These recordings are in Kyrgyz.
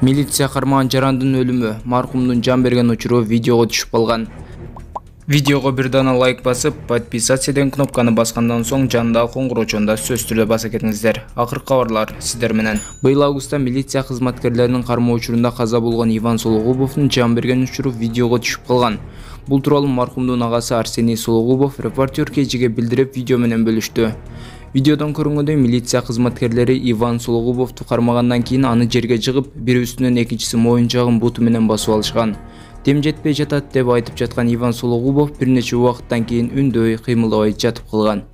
Милиция кармаган жарандын өлүмү, маркумдун жан берген учуру видеого түшүп калган. Видеого бир дана лайк басып, подписаться деген кнопканы баскандан соң жандагы коңгуроочонда сөз түрдө баса кетиңиздер. Акыркы кабарлар сиздер менен. Быйыл августта милиция кызматкерлеринин кармоо учурунда каза болгон Иван Сологубовдун жан берген учуру видеого түшүп калган. Бул тууралуу маркумдун агасы Арсений Сологубов Репортер KG'ге билдирип видео менен бөлүштү. Видеодон көрүнгөндөй милиция кызматкерлери Иван Сологубовду кармагандан кийин аны жерге жыгып, бири үстүнөн экинчиси моюнчагын буту менен басып алышкан. Дем жетпей жатат деп айтып жаткан Иван Сологубов бир нече убакыттан кийин үндөй, кыймылдабай жатып калган.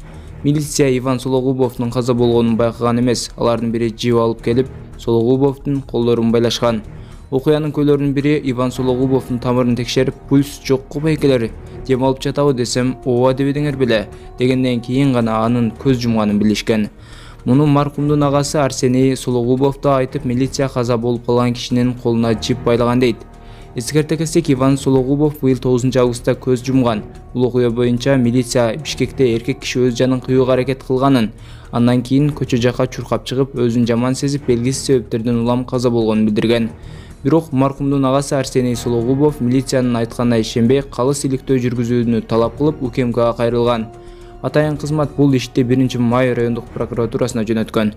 Милиция Иван Сологубовдун каза болгонун байкаган эмес, алардын бири жип алып келип, Сологубовдун колдорун байлашкан. Окуянын куйларынын бири Иван Сологубовдун тамырын текшерип, пульс жокку байкелер, дем алып жатабы десем, ооба дебедиңер беле, дегенден кийин гана анын көз жумганын билишкен. Муну маркумдун агасы Арсений Сологубов да айтып, милиция каза болуп калган кишинин колуна жип байлаган дейт. Эскерте кетсек, Иван Сологубов быйыл 9 августта көз жумган. Бул окуя боюнча милиция Бишкекте эркек киши өз жанын кыюуга аракет кылганын, андан кийин көчө жакка чуркап чыгып, өзүн жаман сезип, белгисиз себептерден улам каза болгонун билдирген. Бирок маркумдун агасы Арсений Сологубов милициянын айтканына ишенбей, калыс иликтөө жүргүзүүнү талап кылып, УКМКга кайрылган. Атайын кызмат бул ишти 1-май райондук прокуратурасына жөнөткөн.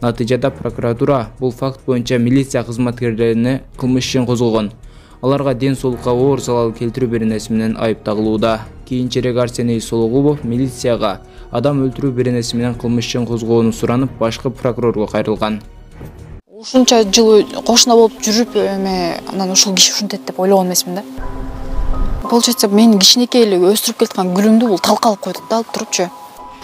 Натыйжада прокуратура бул факт боюнча милиция кызматкерлерине кылмыш ишин козгогон. Аларга ден соолукка оор залал келтирүү беренеси менен айып тагылууда. Кийинчерээк Арсений Сологубов милицияга адам өлтүрүү беренеси менен кылмыш ишин козгоону суранып, башкы прокурорго кайрылган. Ушунча жыл кошуна болуп жүрүп, анан ушул киши ушинтет деп ойлогон эмесмин да. Получается, мен кичинекей эле өстүрүп келаткан гүлүмдү бул талкалап койдук да, алып турупчу.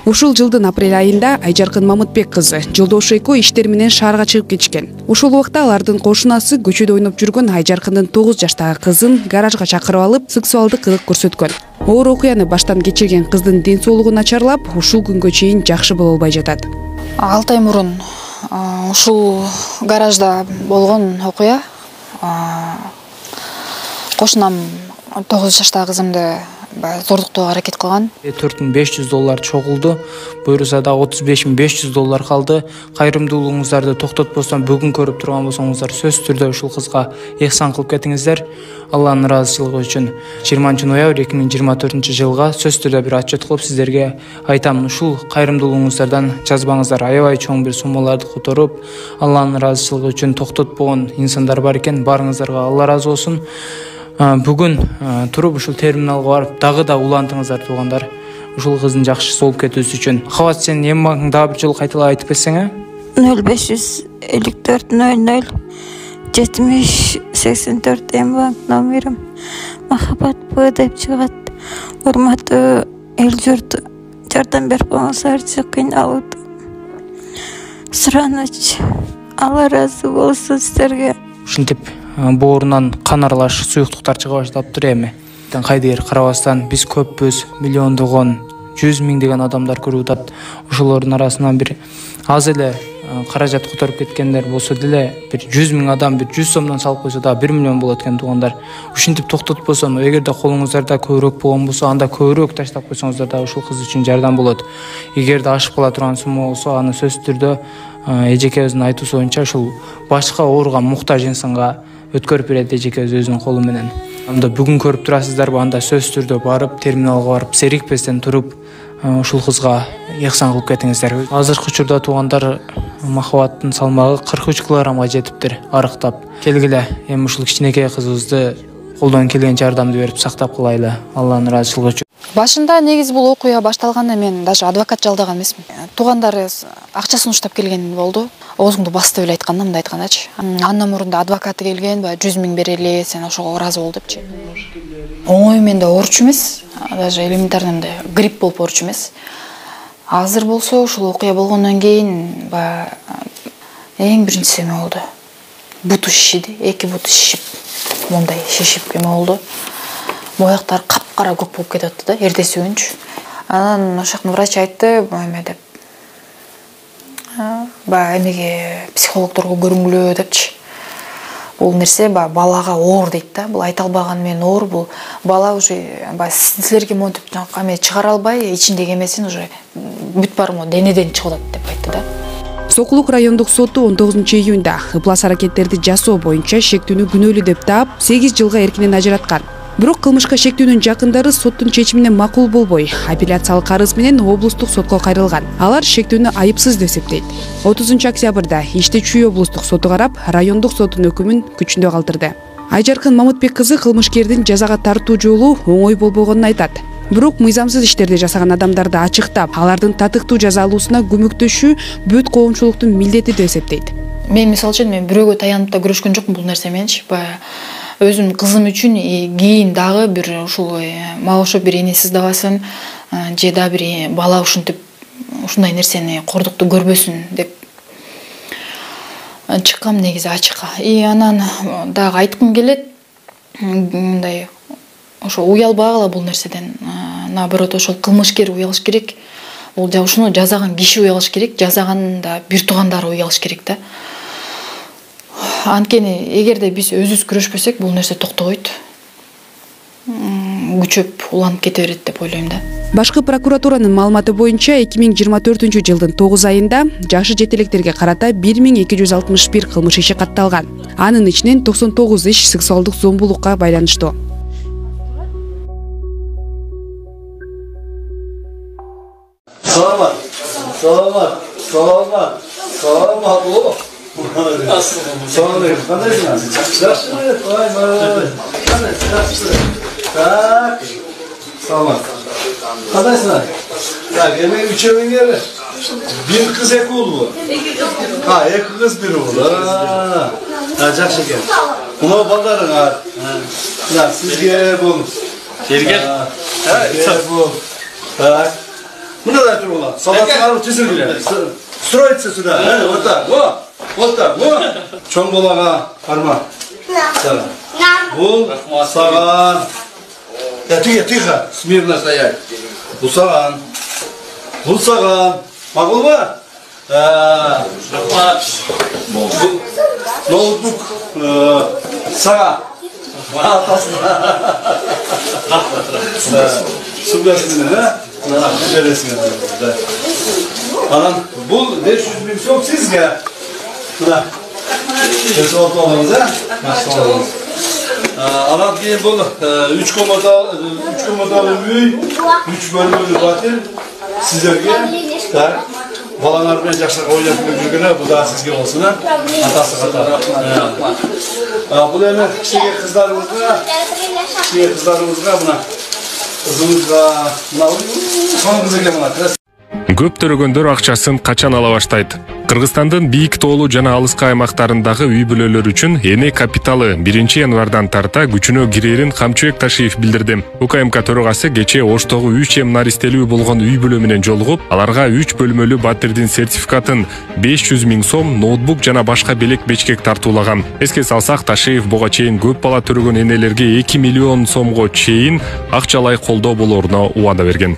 Ушул жылдын апрель айында Айжаркын Мамытбек кызы жолдошу экөө иштер менен шаарга чыгып кетишкен. Ушул убакта алардын кошунасы көчөдө ойноп жүргөн Айжаркындын 9 жаштагы кызын гаражга чакырып алып, сексуалдык кылык көрсөткөн. Оор окуяны баштан кечирген кыздын ден соолугу начарлап, ушул күнгө чейин жакшы боло албай жатат. 6 ай мурун ушул гаражда болгон окуя, кошунам 9 жаштагы кызымды зордуктоого аракет кылган. $4500 чогулду. Буюрса да $35500 калды. Кайрымдуулугуңуздарды токтотпостон бүгүн көрүп турган болсоңуздар сөз түрдө ушул кызга ыйксан кылып кетиңиздер. Алланын ыраазычылыгы үчүн 20-ноябрь 2024 жылга сөз түрдө бир отчет кылып сиздерге айтам. Ушул кайрымдуулугуңуздардан жазбаңыздар. Аябай чоң бир суммаларды которуп, Алланын ыраазычылыгы үчүн токтотпогон инсандар бар экен. Барыңыздарга Алла ыраазы болсун. Бүгүн туруп ушул терминалга барып, дагы да улантыңыздар туугандар. Ушул кыздын жакшы солуп кетүүсү үчүн. Кабат сен эми багың дагы бир жолу кайталап айтып берсең, 0554 00 70 84 эми номерим. Махаббат Б деп чыгат. Урматтуу эл журт, жардам берип коңуздарчы, кыйналып. Сураныч, Алла ыраазы болсун сиздерге. Ушинтип боорунан кан аралаш суюктуктар чыга баштаптыр эми. Кайдыр карабастан биз көппүз, миллиондогон, 100 миңдеген адамдар көрүп атат. Ошолордун арасынан бир аз эле каражат которуп кеткендер болсо деле, бир 100 миң адам бир 100 сомдон салып койсо да 1 миллион болот экен туугандар. Ушинтип токтотпосо, эгерде колуңуздарда көбүрөөк болгон болсо, анда көбүрөөк таштап койсоңуздар да ушул кыз үчүн жардам болот. Эгерде ашып кала турган сумма болсо, аны сөз түрдө эжекебиздин айтуусу боюнча ушул башка ооруган муктаж инсанга өткөрүп берет эжекебиз өзүнүн колу менен. Анда бүгүн көрүп турасыздарбы, анда сөз түрдө барып, терминалга барып, серикпестен туруп, ушул кызга ыйксан кылып кетиңиздер. Азыркы учурда туугандар махабаттын салмагы 43 килограммга жетиптир, арыктап. Келгиле, эми ушул кичинекей кызыбызды колдон келген жардамды берип сактап калайлы, Алланын ыраазычылыгы үчүн. Башында негиз бул окуя башталганда мен даже адвокат жалдаган эмесмин. Туугандары акчасын уштап келген болду. Оозуңду басты эле айтканда, мындай айткандачы. Андан мурунда адвокаты келген, 100 миң берели, сен ошого ыраазы бол депчи. Оңой менде оорчу эмес, даже элементарный грипп болуп оорчу эмес. Азыр болсо ушул окуя болгондон кийин эң биринчиси эме болду. Буту шишиди, 2 буту шишип, мондай шишип эме болду. Бояктар капкара көк болуп кетип атты да, эртеси күнчү. Анан ошоктун врач айтты, эме деп. Эмеге психологдорго көрүнгүлө депчи. Бул нерсе балага оор дейт да. Бул айта албаган менен оор, бул бала уже силерге монтип эме чыгара албай, ичиндеги эмесин уже бүт бармы денеден чыгып атат деп айтты да. Сокулук райондук соту 19-июнда ыплас аракеттерди жасоо боюнча шектүүнү күнөөлүү деп таап 8 жылга эркинен ажыраткан. Бирок кылмышка шектүүнүн жакындары соттун чечимине макул болбой, апелляциялык арыз менен облустук сотко кайрылган. Алар шектүүнү айыпсыз деп эсептейт. 30 октябрда ишти Чүй облустук соту карап, райондук соттун өкүмүн күчүндө калтырды. Айжаркын Мамытбек кызы кылмышкердин жазага тартуу жолу оңой болбогонун айтат. Бирок мыйзамсыз иштерди жасаган адамдарды ачыктап, алардын татыктуу жаза алуусуна көмөктөшүү бүт коомчулуктун милдети деп эсептейт. Мен мисалы үчүн мен бирөөгө таянып да күрөшкөн жокмун бул нерсе менчи. Баягы өзүм кызым үчүн кийин дагы бир ушул мага окшоп бир эне сыздабасын, же да бир бала ушинтип ушундай нерсени кордукту көрбөсүн деп чыккам негизи ачыкка. Анан дагы айткым келет, мындай ошо уялбагыла бул нерседен. Наоборот, ошол кылмышкер уялыш керек. Бул ушуну жазаган киши уялыш керек, жазаганда бир туугандары уялыш керек да. Анткени эгерде биз өзүбүз күрөшпөсөк, бул нерсе токтобойт. Күчөп уланып кете берет деп ойлойм да. Башкы прокуратуранын маалыматы боюнча 2024-жылдын 9 айында жашы жетелектерге карата 1261 кылмыш иши катталган. Анын ичинен 99 иш сексуалдык зомбулукка байланыштуу. Саламат. Kadaysın? Ya yemeği üçemin yeri. Bir kız ek oğlu. Ha, ek kız bir oğlu. Ha, acak şeker. Buna bakarın ha. Ya siz gel bulun. Gel. Gel bul. Так. Buna da yatır oğlan. Sabah sarı çizir bile. Строится сюда. Вот так. Вот так. Çoğun bolağa parma. Sana. Bul. Sağan. Тихо. Смирно стоять. Бул саган. Макул му? Ноутбук. Сага. Сублясымен, бересің. Анан, бұл 500 bin сом сізге. Мына. Осы орталығыңыз, Анан кейін бұл 3 комнаталы үй, 3 бөлмелі пәтер сіздерге. Балаңармен жақсырақ ойнап жүргені, бұл да сізге болсын, атасы қатар. Бұл әні кішеге қыздарымызға, мына қызымызға, соның қызыге мына. Көп төрөгөндөр акчасын качан ала баштайт? Кыргызстандын бийик тоолуу жана алыскы аймактарындагы үй бүлөлөр үчүн эне капиталы 1-январдан тарта күчүнө кирерин Камчыбек Ташиев билдирди. УКМК төрагасы кечээ Оштогу 3М наристелүү болгон үй бүлө менен жолугуп, аларга 3 бөлмөлүү батирдин сертификатын, 500 000 сом, ноутбук жана башка белек-бечкек тартуулаган. Эске салсак, Ташиев буга чейин көп бала төрөгөн энелерге 2 миллион сомго чейин акчалай колдоо болоруна убада берген.